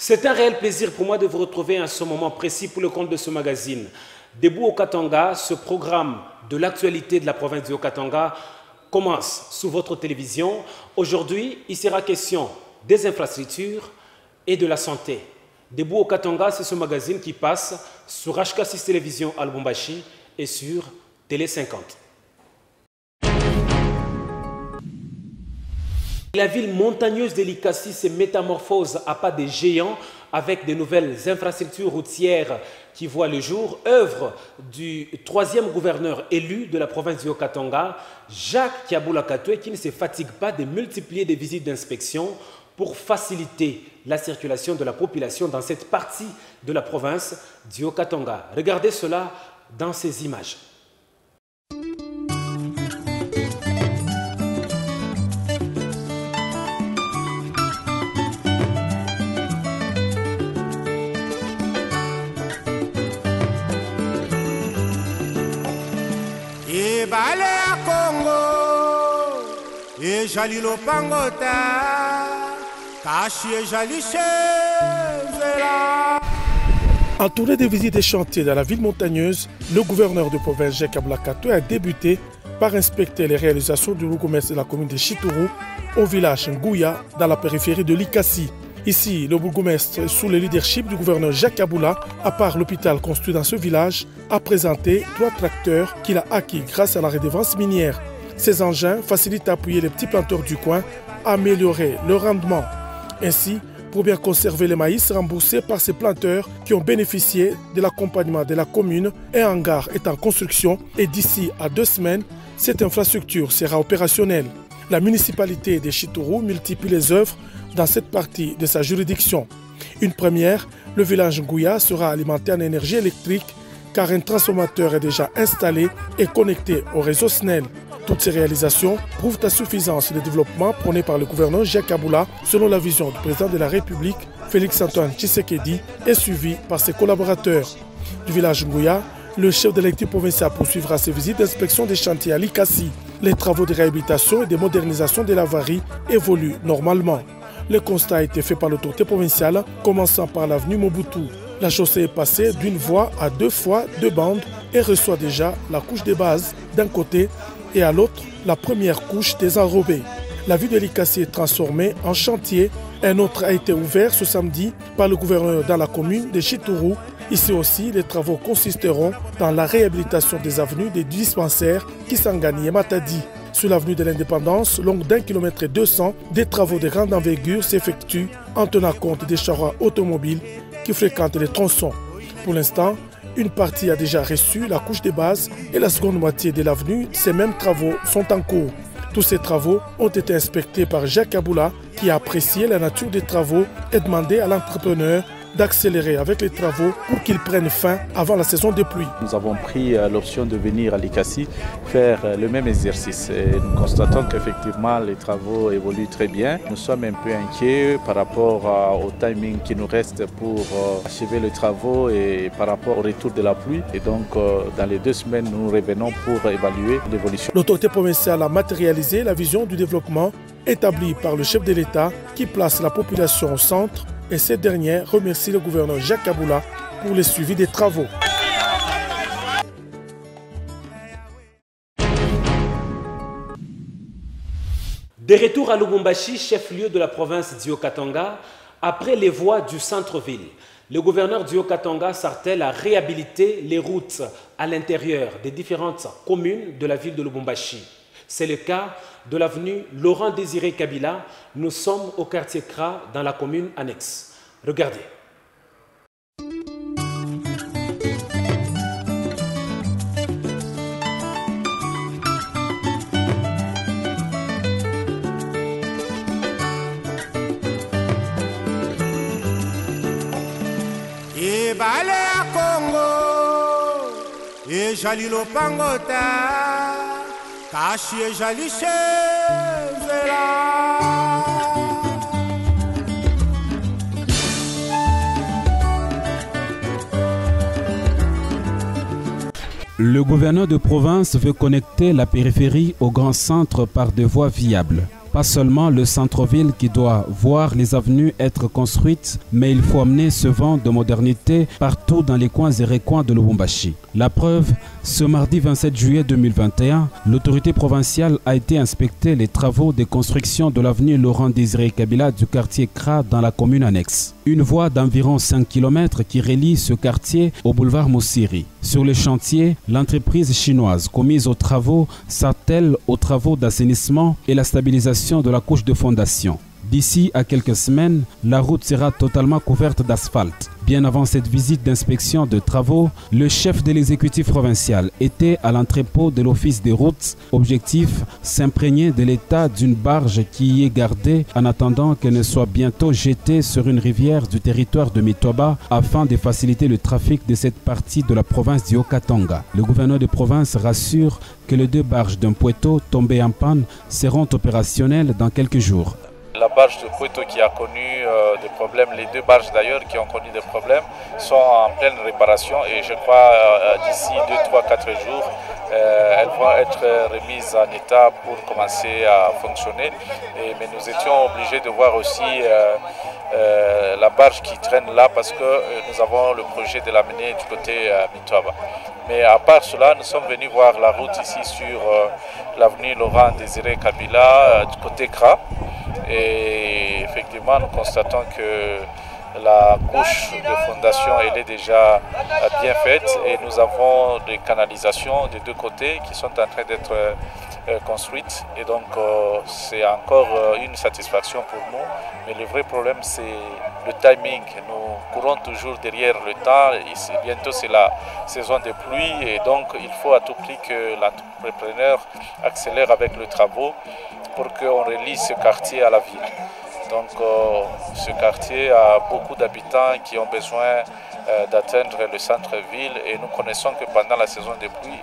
C'est un réel plaisir pour moi de vous retrouver à ce moment précis pour le compte de ce magazine. Debout au Katanga, ce programme de l'actualité de la province du Haut-Katanga commence sous votre télévision. Aujourd'hui, il sera question des infrastructures et de la santé. Debout au Katanga, c'est ce magazine qui passe sur HK6 Télévision à Lubumbashi et sur Télé 50. La ville montagneuse de Likasi se métamorphose à pas de géants avec de nouvelles infrastructures routières qui voient le jour. Œuvre du troisième gouverneur élu de la province du Haut-Katanga, Jacques Kiaboula Katoué, qui ne se fatigue pas de multiplier des visites d'inspection pour faciliter la circulation de la population dans cette partie de la province du Haut-Katanga. Regardez cela dans ces images. Balé à Congo, et jali lo pangota, cachi et jali chezela. En tournée de visite des chantiers dans la ville montagneuse, le gouverneur de province Jacques Kiaboula Katoué a débuté par inspecter les réalisations du bourgmestre de la commune de Chitourou au village Ngouya dans la périphérie de Likasi. Ici, le bourgmestre, sous le leadership du gouverneur Jacques Kiaboula, à part l'hôpital construit dans ce village, a présenté 3 tracteurs qu'il a acquis grâce à la redevance minière. Ces engins facilitent à appuyer les petits planteurs du coin, à améliorer le rendement. Ainsi, pour bien conserver les maïs remboursés par ces planteurs qui ont bénéficié de l'accompagnement de la commune, un hangar est en construction et d'ici à 2 semaines, cette infrastructure sera opérationnelle. La municipalité de Chitourou multiplie les œuvres dans cette partie de sa juridiction. Une première, le village Ngouya sera alimenté en énergie électrique car un transformateur est déjà installé et connecté au réseau SNEL. Toutes ces réalisations prouvent à suffisance le développement prôné par le gouverneur Jacques Kiaboula selon la vision du président de la République, Félix-Antoine Tshisekedi, et suivi par ses collaborateurs. Du village Ngouya, le chef de l'équipe provinciale poursuivra ses visites d'inspection des chantiers à Likasi. Les travaux de réhabilitation et de modernisation de l'avarie évoluent normalement. Le constat a été fait par l'autorité provinciale, commençant par l'avenue Mobutu. La chaussée est passée d'une voie à 2 fois 2 bandes et reçoit déjà la couche de base d'un côté et à l'autre la première couche désenrobée. La ville de Likasi est transformée en chantier. Un autre a été ouvert ce samedi par le gouverneur dans la commune de Chitourou. Ici aussi, les travaux consisteront dans la réhabilitation des avenues des dispensaires Kisangani et Matadi. Sur l'avenue de l'Indépendance, longue d'1,2 km, des travaux de grande envergure s'effectuent en tenant compte des charrois automobiles qui fréquentent les tronçons. Pour l'instant, une partie a déjà reçu la couche de base et la seconde moitié de l'avenue, ces mêmes travaux sont en cours. Tous ces travaux ont été inspectés par Jacques Kiaboula qui a apprécié la nature des travaux et demandé à l'entrepreneur d'accélérer avec les travaux pour qu'ils prennent fin avant la saison des pluies. Nous avons pris l'option de venir à Likasi faire le même exercice. Et nous constatons qu'effectivement les travaux évoluent très bien. Nous sommes un peu inquiets par rapport au timing qui nous reste pour achever les travaux et par rapport au retour de la pluie. Et donc dans les 2 semaines, nous revenons pour évaluer l'évolution. L'autorité provinciale a matérialisé la vision du développement établie par le chef de l'État qui place la population au centre. Et cette dernière remercie le gouverneur Jacques Kiaboula pour le suivi des travaux. De retour à Lubumbashi, chef-lieu de la province du Haut-Katanga, après les voies du centre-ville, le gouverneur du Haut-Katanga s'attelle à réhabiliter les routes à l'intérieur des différentes communes de la ville de Lubumbashi. C'est le cas de l'avenue Laurent-Désiré Kabila. Nous sommes au quartier Kra dans la commune annexe. Regardez. Et balé à Congo, et jali lo pangota, cachi et jali chezela. Le gouverneur de province veut connecter la périphérie au grand centre par des voies viables. Pas seulement le centre-ville qui doit voir les avenues être construites, mais il faut amener ce vent de modernité partout dans les coins et recoins de Lubumbashi. La preuve, ce mardi 27 juillet 2021, l'autorité provinciale a été inspecter les travaux de construction de l'avenue Laurent-Désiré Kabila du quartier Kra dans la commune annexe. Une voie d'environ 5 km qui relie ce quartier au boulevard Moussiri. Sur le chantier, l'entreprise chinoise commise aux travaux s'attelle aux travaux d'assainissement et la stabilisation de la couche de fondation. D'ici à quelques semaines, la route sera totalement couverte d'asphalte. Bien avant cette visite d'inspection de travaux, le chef de l'exécutif provincial était à l'entrepôt de l'office des routes. Objectif, s'imprégner de l'état d'une barge qui y est gardée en attendant qu'elle ne soit bientôt jetée sur une rivière du territoire de Mitoba afin de faciliter le trafic de cette partie de la province du Haut-Katanga. Le gouverneur de province rassure que les 2 barges d'un Puerto tombées en panne seront opérationnelles dans quelques jours. La barge de Puerto qui a connu des problèmes, les 2 barges d'ailleurs qui ont connu des problèmes sont en pleine réparation et je crois d'ici 2, 3, 4 jours, elles vont être remises en état pour commencer à fonctionner. Mais nous étions obligés de voir aussi la barge qui traîne là parce que nous avons le projet de l'amener du côté Mitoba. Mais à part cela, nous sommes venus voir la route ici sur l'avenue Laurent-Désiré Kabila du côté Kra. Et effectivement, nous constatons que la couche de fondation elle est déjà bien faite et nous avons des canalisations des 2 côtés qui sont en train d'être construites. Et donc, c'est encore une satisfaction pour nous. Mais le vrai problème, c'est le timing. Nous courons toujours derrière le temps. Ici, bientôt, c'est la saison des pluies. Et donc, il faut à tout prix que l'entrepreneur accélère avec les travaux pour qu'on relie ce quartier à la ville. Donc ce quartier a beaucoup d'habitants qui ont besoin d'atteindre le centre-ville et nous connaissons que pendant la saison des pluies,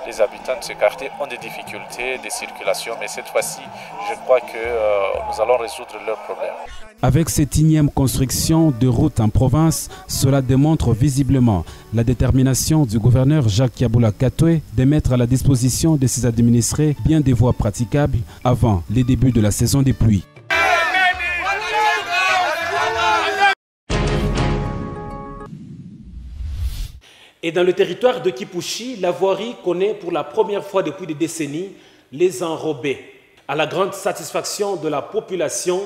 les habitants de ce quartier ont des difficultés de circulation. Mais cette fois-ci, je crois que nous allons résoudre leurs problèmes. Avec cette 1e construction de route en province, cela démontre visiblement la détermination du gouverneur Jacques Yabula Katoué de mettre à la disposition de ses administrés bien des voies praticables avant les débuts de la saison des pluies. Et dans le territoire de Kipushi, la voirie connaît pour la première fois depuis des décennies les enrobés. À la grande satisfaction de la population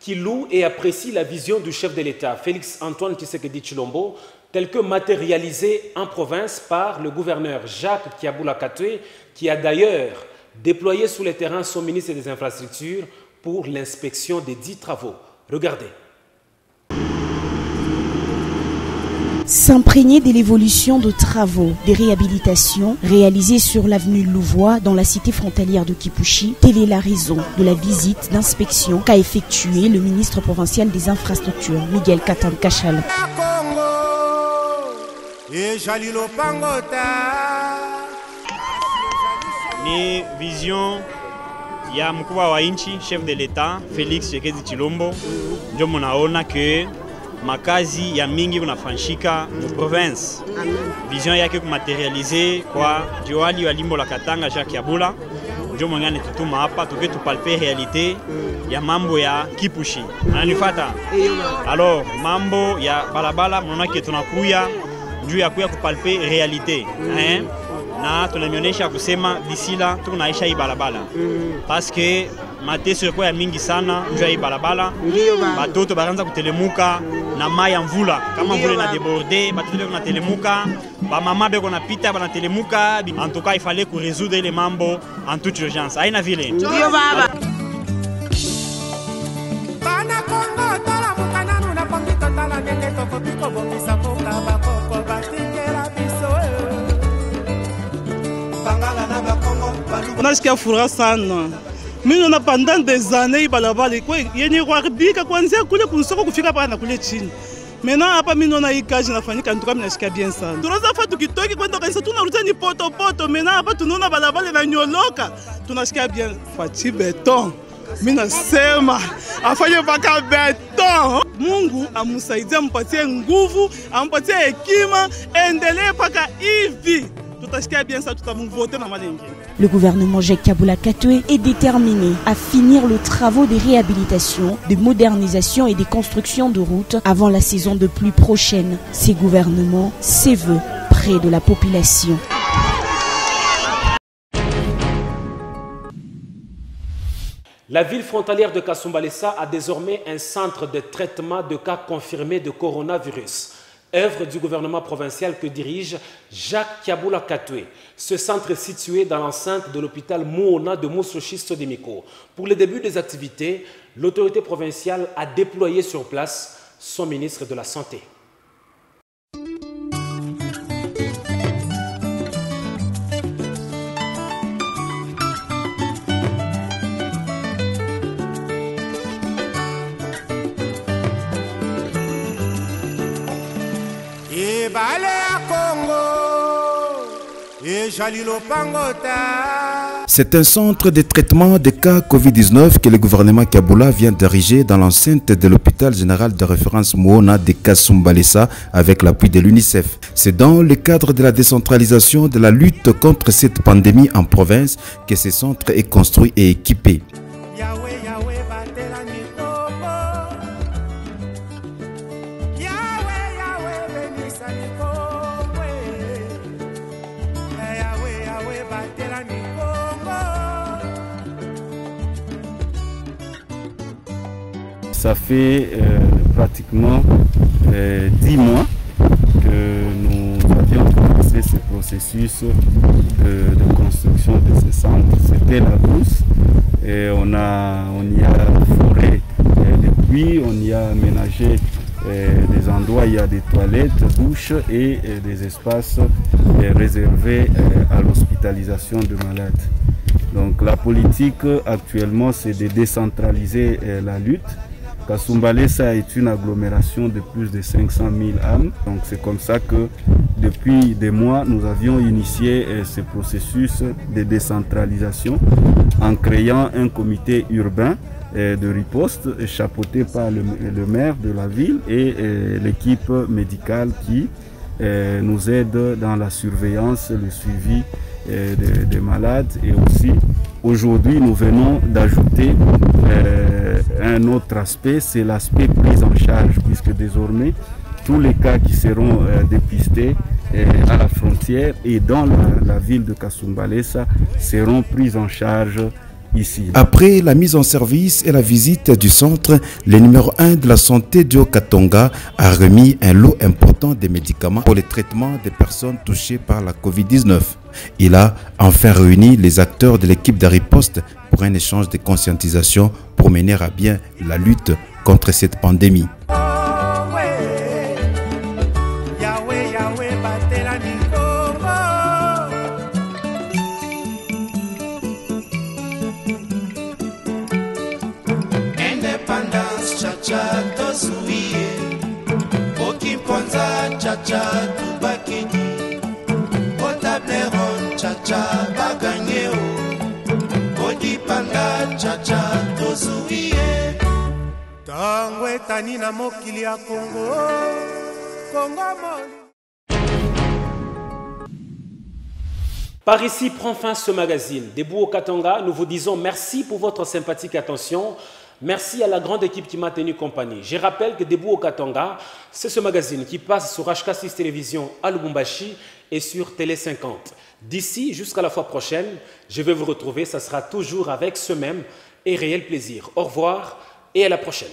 qui loue et apprécie la vision du chef de l'État, Félix Antoine Tshisekedi Tshilombo, telle que matérialisée en province par le gouverneur Jacques Yabula Katoué, qui a d'ailleurs déployé sur le terrain son ministre des Infrastructures pour l'inspection des 10 travaux. Regardez. S'imprégner de l'évolution de travaux, des réhabilitations réalisées sur l'avenue Louvois dans la cité frontalière de Kipushi, telle est la raison de la visite d'inspection qu'a effectué le ministre provincial des Infrastructures, Miguel Katan-Kachal. Ni vision ya mkubwa wa nchi, chef de l'État, Félix Tshisekedi Tshilombo, ndio munaona ke makazi ya mingi kunafanyika mu province. Vision yake kumaterialize kwa Joali wa Limbo la Katanga Jacques Yabula. Ndio mwangane tutuma hapa tuke tupalpe realite ya mambo ya Kipushi. Ananifata? Alors mambo ya balabala mnaona ke tunakuya juu ya kuya kupalpe realite. Na tunamionyesha kusema disila tunaisha hii balabala. Parce que mateso kwa mingi sana juu ya hii balabala. Batoto baranza kutelemuka na maya mvula kama mvula na débordé, batoto na telemuka, ba mama beko na pita bana telemuka. En tout cas, il fallait qu'on résoudre les mambo en toute urgence. Aina vile. Ndio baba. Bana Kongo tala mukana nuna pangito tala nyeke toko piko bomisa boka bakoko batikela biso. Bangala na bakongo balu. Nasikia furaha sana. Mimi na pendant des années balabala kwa yenye kuharibika kuanzia kule kusoko kufika hapa na kule chini. Maintenant hapa mimi naona hii kazi inafanyika ndio kama nasikia bien sana. Tunaweza fanya tukitoki kwenda kanisa tunarudia ni poto poto. Maintenant hapa tunaona balabala na nyoloka. Tunasikia bien fati beton. Mimi nasema afanye mpaka beton. Mungu amusaidie, ampatie nguvu, ampatie hekima, endelee mpaka hivi. Le gouvernement Jacques Kabula Katoué est déterminé à finir le travaux de réhabilitation, de modernisation et de construction de routes avant la saison de pluie prochaine. Ces gouvernements, ses vœux près de la population. La ville frontalière de Kasumbalesa a désormais un centre de traitement de cas confirmés de coronavirus, œuvre du gouvernement provincial que dirige Jacques Kabula Katoué. Ce centre est situé dans l'enceinte de l'hôpital Moona de Moussouchi-Sodemiko. Pour le début des activités, l'autorité provinciale a déployé sur place son ministre de la Santé. C'est un centre de traitement des cas Covid-19 que le gouvernement Kabula vient d'ériger dans l'enceinte de l'hôpital général de référence Moona de Kasumbalesa avec l'appui de l'UNICEF. C'est dans le cadre de la décentralisation de la lutte contre cette pandémie en province que ce centre est construit et équipé. Ça fait pratiquement 10 mois que nous avions commencé ce processus de construction de ce centre. C'était la brousse et on y a foré des puits, on y a aménagé des endroits où il y a des toilettes, douches et des espaces réservés à l'hospitalisation de malades. Donc la politique actuellement c'est de décentraliser la lutte. Kasumbalesa est une agglomération de plus de 500 000 âmes. Donc c'est comme ça que depuis des mois, nous avions initié ce processus de décentralisation en créant un comité urbain de riposte chapeauté par le maire de la ville et l'équipe médicale qui nous aide dans la surveillance, le suivi des malades. Et aussi aujourd'hui nous venons d'ajouter un autre aspect, c'est l'aspect prise en charge, puisque désormais tous les cas qui seront dépistés à la frontière et dans la ville de Kasumbalesa seront pris en charge ici. Après la mise en service et la visite du centre, le numéro 1 de la santé du Haut-Katanga a remis un lot important de médicaments pour le traitement des personnes touchées par la Covid-19. Il a enfin réuni les acteurs de l'équipe de riposte pour un échange de conscientisation pour mener à bien la lutte contre cette pandémie. Par ici prend fin ce magazine. Debout au Katanga, nous vous disons merci pour votre sympathique attention. Merci à la grande équipe qui m'a tenu compagnie. Je rappelle que Debout au Katanga, c'est ce magazine qui passe sur HK6 Télévision à Lubumbashi et sur Télé 50. D'ici jusqu'à la fois prochaine, je vais vous retrouver. Ça sera toujours avec ce même et réel plaisir. Au revoir et à la prochaine.